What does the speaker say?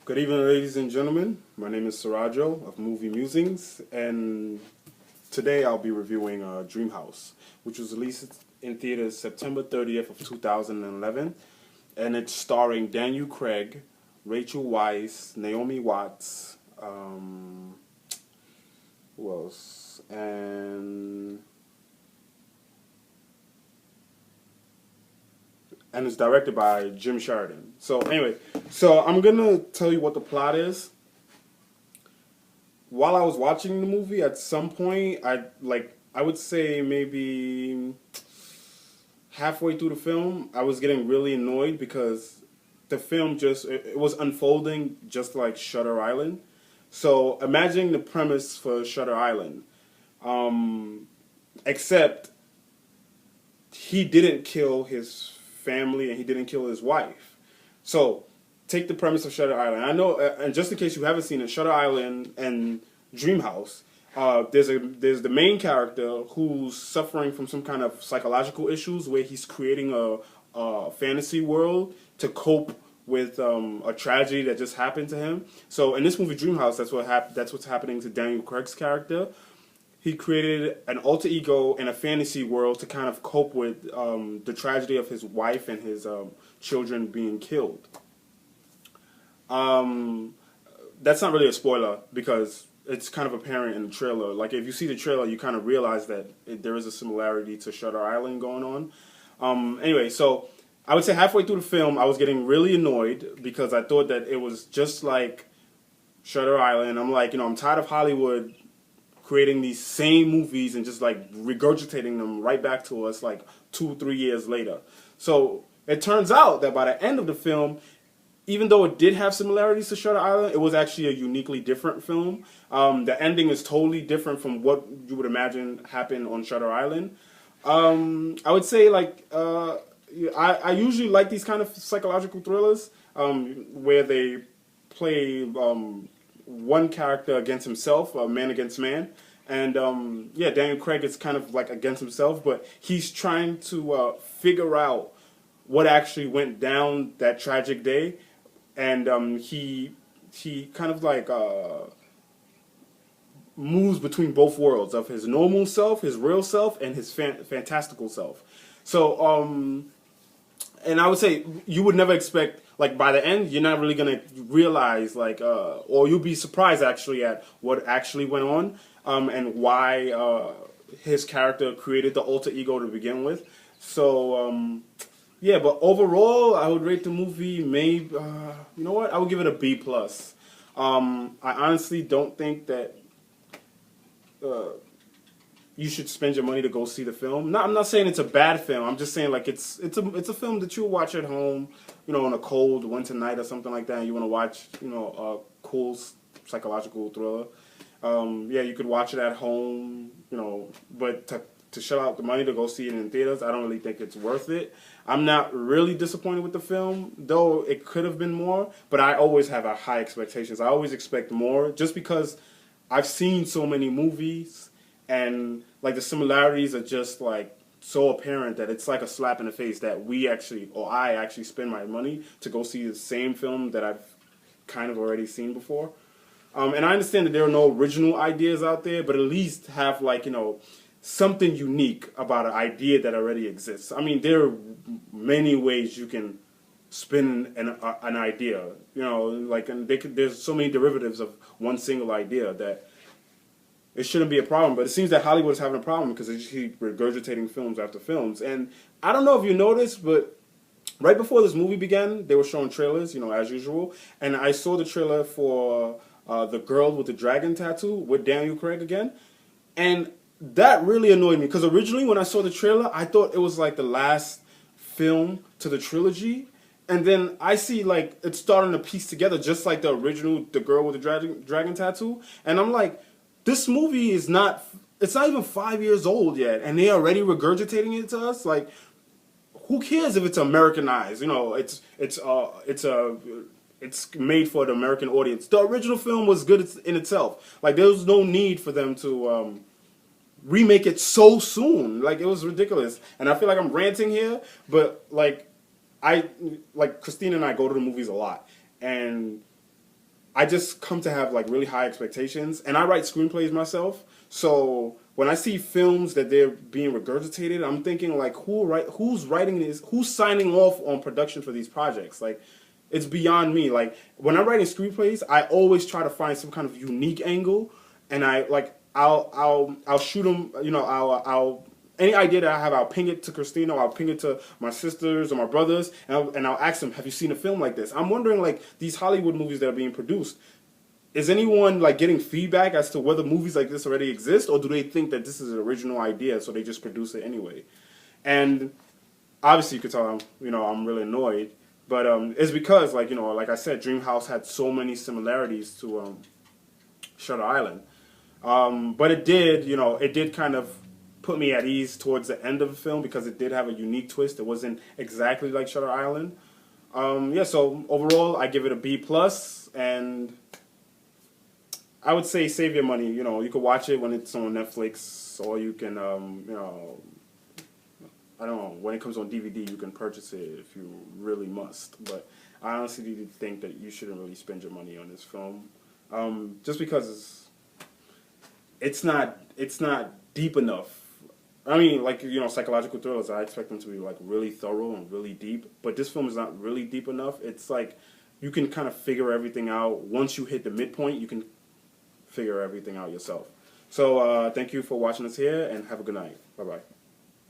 Good evening, ladies and gentlemen. My name is Surajo of Movie Musings, and today I'll be reviewing Dream House, which was released in theaters September 30th of 2011, and it's starring Daniel Craig, Rachel Weisz, Naomi Watts, who else, and it's directed by Jim Sheridan. So anyway, I'm gonna tell you what the plot is. While I was watching the movie, at some point, I would say maybe halfway through the film, I was getting really annoyed because the film it was unfolding just like Shutter Island. So imagine the premise for Shutter Island, except he didn't kill his family and he didn't kill his wife. So take the premise of Shutter Island. I know, and just in case you haven't seen it, Shutter Island and Dream House, there's the main character who's suffering from some kind of psychological issues where he's creating a fantasy world to cope with a tragedy that just happened to him. So in this movie Dream House, that's what's happening to Daniel Craig's character. He created an alter ego in a fantasy world to kind of cope with the tragedy of his wife and his children being killed. That's not really a spoiler because it's kind of apparent in the trailer. Like, if you see the trailer, you kind of realize that there is a similarity to Shutter Island going on. Anyway, so I would say halfway through the film, I was getting really annoyed because I thought that it was just like Shutter Island. I'm like, I'm tired of Hollywood creating these same movies and just like regurgitating them right back to us like 2-3 years later. So it turns out that by the end of the film, even though it did have similarities to Shutter Island, it was actually a uniquely different film. The ending is totally different from what you would imagine happened on Shutter Island. I would say I usually like these kind of psychological thrillers where they play one character against himself, man against man. And Daniel Craig is kind of like against himself, but he's trying to figure out what actually went down that tragic day. And he kind of like moves between both worlds of his normal self, his real self, and his fantastical self. So, and I would say you would never expect, like, by the end, you're not really going to realize, or you'll be surprised actually at what actually went on, and why his character created the alter ego to begin with. So, but overall, I would rate the movie maybe, you know what, I would give it a B+. I honestly don't think that you should spend your money to go see the film. No, I'm not saying it's a bad film. I'm just saying like it's a film that you'll watch at home, on a cold winter night or something like that. And you want to watch, a cool psychological thriller. You could watch it at home, but to shell out the money to go see it in theaters, I don't really think it's worth it. I'm not really disappointed with the film, though it could have been more. But I always have a high expectations. I always expect more, just because I've seen so many movies. And like the similarities are just like so apparent that it's like a slap in the face that I actually spend my money to go see the same film that I've kind of already seen before. And I understand that there are no original ideas out there, but at least have something unique about an idea that already exists. I mean, there are many ways you can spin an idea. There's so many derivatives of one single idea that it shouldn't be a problem, but it seems that Hollywood is having a problem because they just keep regurgitating films after films. And I don't know if you noticed, but right before this movie began, they were showing trailers, as usual. And I saw the trailer for The Girl with the Dragon Tattoo with Daniel Craig again. And that really annoyed me because originally when I saw the trailer, I thought it was like the last film to the trilogy. And then I see like it's starting to piece together just like the original The Girl with the Dragon Tattoo. And I'm like, this movie it's not even 5 years old yet, and they're already regurgitating it to us. Like, who cares if it's Americanized? It's made for the American audience. The original film was good in itself. Like, there was no need for them to remake it so soon. Like, it was ridiculous. And I feel like I'm ranting here, but Christine and I go to the movies a lot, and I just come to have like really high expectations, and I write screenplays myself. So when I see films that they're being regurgitated, I'm thinking like, who's writing this? Who's signing off on production for these projects? Like, it's beyond me. Like when I'm writing screenplays, I always try to find some kind of unique angle, and I'll shoot them. You know, I'll any idea that I have, I'll ping it to Christina, or I'll ping it to my sisters or my brothers, and I'll ask them, have you seen a film like this? I'm wondering, like, these Hollywood movies that are being produced, is anyone, like, getting feedback as to whether movies like this already exist, or do they think that this is an original idea, so they just produce it anyway? And obviously you could tell I'm really annoyed, but it's because, like, like I said, Dreamhouse had so many similarities to Shutter Island. But it did kind of put me at ease towards the end of the film because it did have a unique twist. It wasn't exactly like Shutter Island. So overall, I give it a B+, and I would say save your money. You can watch it when it's on Netflix, or you can, I don't know, when it comes on DVD, you can purchase it if you really must. But I honestly think that you shouldn't really spend your money on this film, just because it's not deep enough. I mean, like, psychological thrillers, I expect them to be, like, really thorough and really deep. But this film is not really deep enough. It's like you can kind of figure everything out. Once you hit the midpoint, you can figure everything out yourself. So thank you for watching us here, and have a good night. Bye-bye.